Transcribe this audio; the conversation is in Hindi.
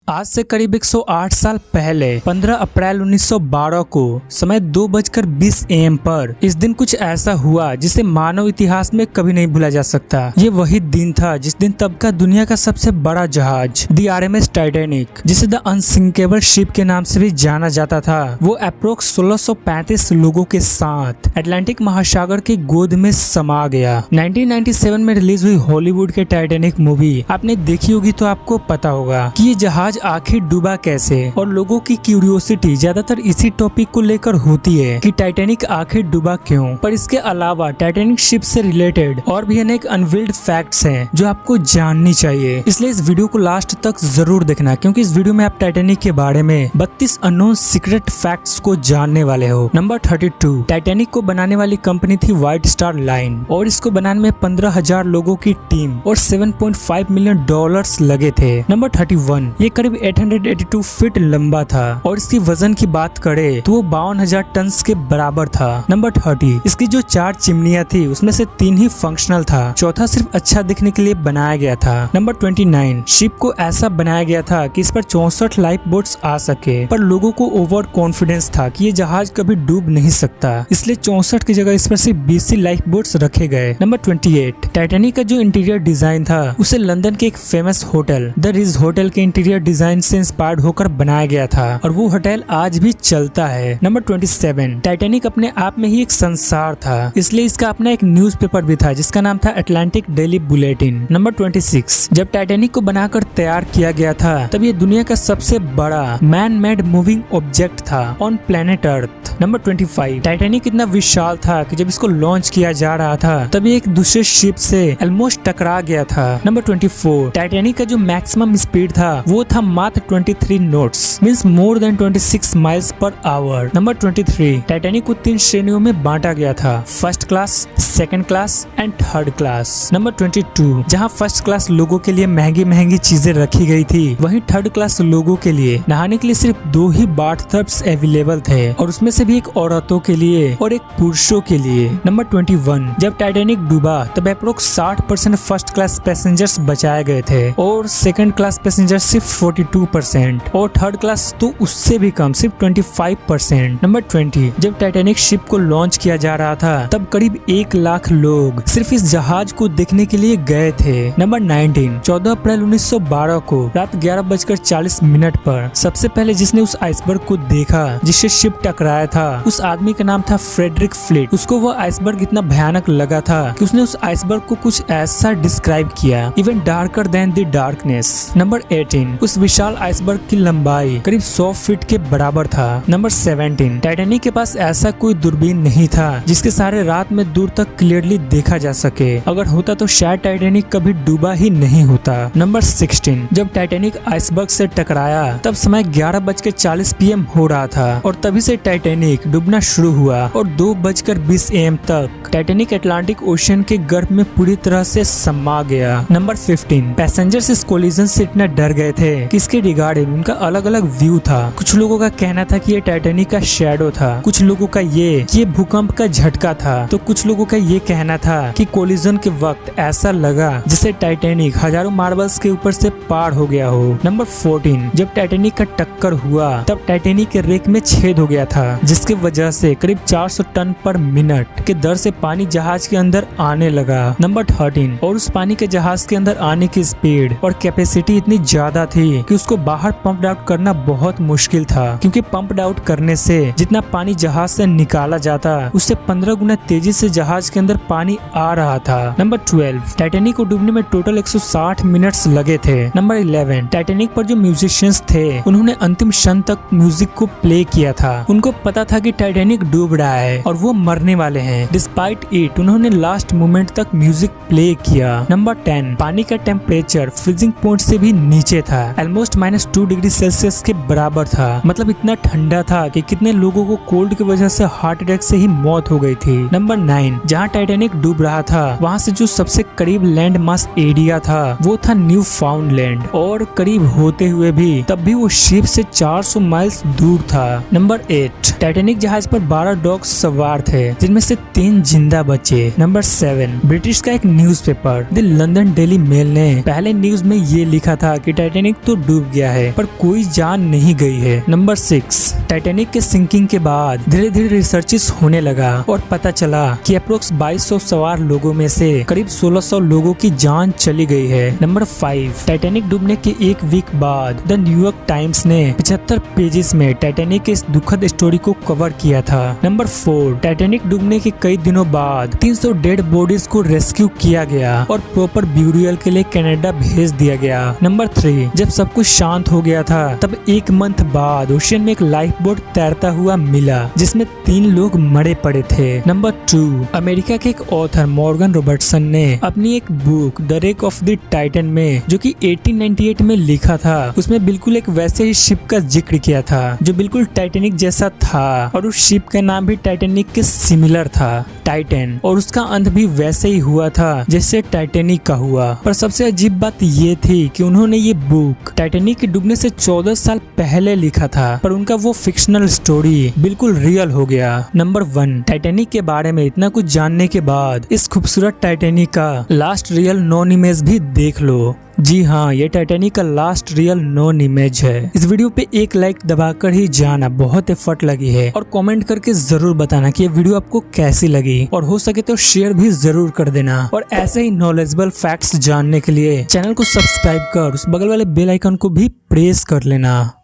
आज से करीब 108 साल पहले 15 अप्रैल 1912 को समय 2:20 AM पर इस दिन कुछ ऐसा हुआ जिसे मानव इतिहास में कभी नहीं भूला जा सकता। ये वही दिन था जिस दिन तब का दुनिया का सबसे बड़ा जहाज द RMS टाइटैनिक, जिसे द अनसिंकेबल शिप के नाम से भी जाना जाता था, वो अप्रोक्स 1635 लोगों के साथ अटलांटिक महासागर की गोद में समा गया। 1997 में रिलीज हुई हॉलीवुड के टाइटैनिक मूवी आपने देखी होगी तो आपको पता होगा कि ये जहाज आखिर डूबा कैसे, और लोगों की क्यूरियोसिटी ज्यादातर इसी टॉपिक को लेकर होती है कि टाइटैनिक आखिर डूबा क्यों। पर इसके अलावा टाइटैनिक शिप से रिलेटेड और भी अनेक अनवील्ड फैक्ट्स हैं जो आपको जाननी चाहिए, इसलिए इस वीडियो को लास्ट तक जरूर देखना, क्योंकि इस वीडियो में आप टाइटैनिक के बारे में 32 अननोन सीक्रेट फैक्ट्स को जानने वाले हो। नंबर 32, टाइटैनिक को बनाने वाली कंपनी थी व्हाइट स्टार लाइन, और इसको बनाने में 15,000 लोगों की टीम और $7.5 मिलियन लगे थे। नंबर 31, ये करीब 882 फीट लंबा था, और इसकी वजन की बात करें तो वो 52,000 टन के बराबर था। नंबर 30, इसकी जो 4 चिमनियां थी उसमें से 3 ही फंक्शनल था, चौथा सिर्फ अच्छा दिखने के लिए बनाया गया था। नंबर 29, शिप को ऐसा बनाया गया था कि इस पर 64 लाइफ बोट्स आ सके, पर लोगों को ओवर कॉन्फिडेंस था कि ये जहाज कभी डूब नहीं सकता, इसलिए 64 की जगह इस पर सिर्फ 20 लाइफ बोट्स रखे गए। नंबर 28, टाइटैनिक का जो इंटीरियर डिजाइन था उसे लंदन के एक famous hotel the ridge hotel के इंटीरियर डिजाइन से इंस्पायर्ड होकर बनाया गया था, और वो होटल आज भी चलता है। नंबर 27, टाइटैनिक अपने आप में ही एक संसार था, इसलिए इसका अपना एक न्यूज़पेपर भी था जिसका नाम था अटलांटिक डेली बुलेटिन। नंबर 26, जब टाइटैनिक को बनाकर तैयार किया गया था तब ये दुनिया का सबसे बड़ा मैन मेड मूविंग ऑब्जेक्ट था on planet earth. Number 25, Titanic इतना विशाल था कि जब इसको लॉन्च किया जा रहा था तब ये एक दूसरे शिप से ऑलमोस्ट टकरा गया था। नंबर 24, टाइटैनिक का जो मैक्सिमम स्पीड था वो था मात्र 23 knots, means more than 26 miles per hour. Number 23, Titanic को 3 श्रेणियों में बांटा गया था, first class, second class and third class. Number 22, जहां फर्स्ट क्लास लोगों के लिए महंगी महंगी चीजें रखी गई थी, वहीं थर्ड क्लास लोगों के लिए नहाने के लिए सिर्फ 2 ही बाथटब्स अवेलेबल थे, और उसमें से भी एक औरतों के लिए और एक पुरुषों के लिए। नंबर 21, जब टाइटैनिक डूबा तब अप्रोक्स 60% फर्स्ट क्लास पैसेंजर्स बचाए गए थे, और सेकंड क्लास पैसेंजर सिर्फ 42%, और थर्ड क्लास तो उससे भी कम, सिर्फ 25%। नंबर 20, जब टाइटैनिक शिप को लॉन्च किया जा रहा था तब करीब 1 लाख लोग सिर्फ इस जहाज को देखने के लिए गए थे। नंबर 19, 14 अप्रैल 1912 को रात 11:40 पर सबसे पहले जिसने उस आइसबर्ग को देखा जिससे शिप टकराया था, उस आदमी का नाम था फ्रेडरिक फ्लिट। उसको वो आइसबर्ग इतना भयानक लगा था कि उसने उस आइसबर्ग को कुछ ऐसा डिस्क्राइब किया, even darker then the darkness. Number 18, उस विशाल आइसबर्ग की लंबाई करीब 100 फीट के बराबर था। नंबर 17, टाइटैनिक के पास ऐसा कोई दूरबीन नहीं था जिसके सहारे रात में दूर तक क्लियरली देखा जा सके, अगर होता तो शायद टाइटैनिक कभी डूबा ही नहीं होता। नंबर 16, जब टाइटैनिक आइसबर्ग से टकराया तब समय 11:40 PM हो रहा था, और तभी से टाइटैनिक डूबना शुरू हुआ, और 2:20 AM तक टाइटैनिक अटलांटिक ओशियन के गर्भ में पूरी तरह से समा गया। नंबर 15, पैसेंजर्स इस कोलिजन से इतना डर गए थे कि इसके रिगार्डिंग उनका अलग अलग व्यू था। कुछ लोगों का कहना था कि ये टाइटैनिक का शैडो था, कुछ लोगों का ये भूकंप का झटका था, तो कुछ लोगों का ये कहना था कि कोलिजन के वक्त ऐसा लगा जैसे टाइटैनिक हजारों मार्बल्स के ऊपर से पार हो गया हो। नंबर 14, जब टाइटैनिक का टक्कर हुआ तब टाइटैनिक के रेक में छेद हो गया था, जिसके वजह से करीब 400 टन पर मिनट के दर से पानी जहाज के अंदर आने लगा। नंबर 13, और उस पानी के जहाज के अंदर आने की स्पीड और कैपेसिटी इतनी ज्यादा थी कि उसको बाहर पंप आउट करना बहुत मुश्किल था, क्योंकि पंप आउट करने से जितना पानी जहाज से निकाला जाता उससे 15 गुना तेजी से जहाज के अंदर पानी आ रहा था। नंबर 12, टाइटैनिक को डूबने में टोटल 160 मिनट्स लगे थे। नंबर 11, टाइटैनिक पर जो म्यूजिशियंस थे उन्होंने अंतिम क्षण तक म्यूजिक को प्ले किया था, उनको पता था कि टाइटैनिक डूब रहा है और वो मरने वाले हैं, डिस्पाइट इट उन्होंने लास्ट मोमेंट तक म्यूजिक प्ले किया। नंबर 10, पानी का टेम्परेचर फ्रीजिंग पॉइंट से भी नीचे था, ऑलमोस्ट -2 डिग्री सेल्सियस के बराबर था, मतलब इतना ठंडा था कि कितने लोगों को कोल्ड की वजह से हार्ट अटैक से ही मौत हो गई थी। नंबर 9, जहाँ टाइटैनिक डूब रहा था वहाँ से जो सबसे करीब लैंड मास एरिया था वो था न्यू फाउंडलैंड, और करीब होते हुए भी तब भी वो शिप से 400 माइल्स दूर था। नंबर 8, टाइटैनिक जहाज पर 12 डॉग्स सवार थे जिनमें से 3 जिंदा बचे। नंबर 7, ब्रिटिश का एक newspaper the London Daily Mail ने पहले न्यूज में ये लिखा था कि टाइटैनिक तो डूब गया है पर कोई जान नहीं गई है। नंबर 6, टाइटैनिक के सिंकिंग के बाद धीरे धीरे रिसर्चेस होने लगा और पता चला कि अप्रोक्स 2200 सवार लोगों में से करीब 1600 लोगों की जान चली गई है। नंबर 5, टाइटैनिक डूबने के एक वीक बाद द न्यूयॉर्क टाइम्स ने 75 पेजेस में टाइटैनिक के इस दुखद स्टोरी को कवर किया था। नंबर 4, टाइटैनिक डूबने के कई दिनों बाद 300 डेड बॉडीज को रेस्क्यू किया गया और प्रॉपर ब्यूरियल के लिए कनाडा भेज दिया गया। नंबर 3, जब सब कुछ शांत हो गया था तब एक मंथ बाद ओशियन में एक लाइफ बोट तैरता हुआ मिला जिसमें 3 लोग मरे पड़े थे। नंबर 2, अमेरिका के एक ऑथर मॉर्गन रॉबर्टसन ने अपनी एक book the Wreck of the Titan में, जो कि 1898 में लिखा था, उसमें बिल्कुल एक वैसे ही शिप का जिक्र किया था जो बिल्कुल टाइटैनिक जैसा था और उस शिप का नाम भी टाइटैनिक के सिमिलर था, टाइटन, और उसका अंत भी वैसे ही हुआ था जैसे टाइटैनिक का हुआ। पर सबसे अजीब बात ये थी कि उन्होंने ये बुक टाइटैनिक के डूबने से 14 साल पहले लिखा था पर उनका वो फिक्शनल स्टोरी बिल्कुल रियल हो गया। नंबर 1, टाइटैनिक के बारे में इतना कुछ जानने के बाद इस खूबसूरत टाइटैनिक का लास्ट रियल नॉन इमेज भी देख लो। जी हाँ, ये टाइटैनिक का लास्ट रियल नॉन इमेज है। इस वीडियो पे एक लाइक दबाकर ही जाना, बहुत एफर्ट लगी है, और कमेंट करके जरूर बताना कि ये वीडियो आपको कैसी लगी और हो सके तो शेयर भी जरूर कर देना। और ऐसे ही नॉलेजेबल फैक्ट्स जानने के लिए चैनल को सब्सक्राइब कर उस बगल वाले बेल आइकन को भी प्रेस कर लेना।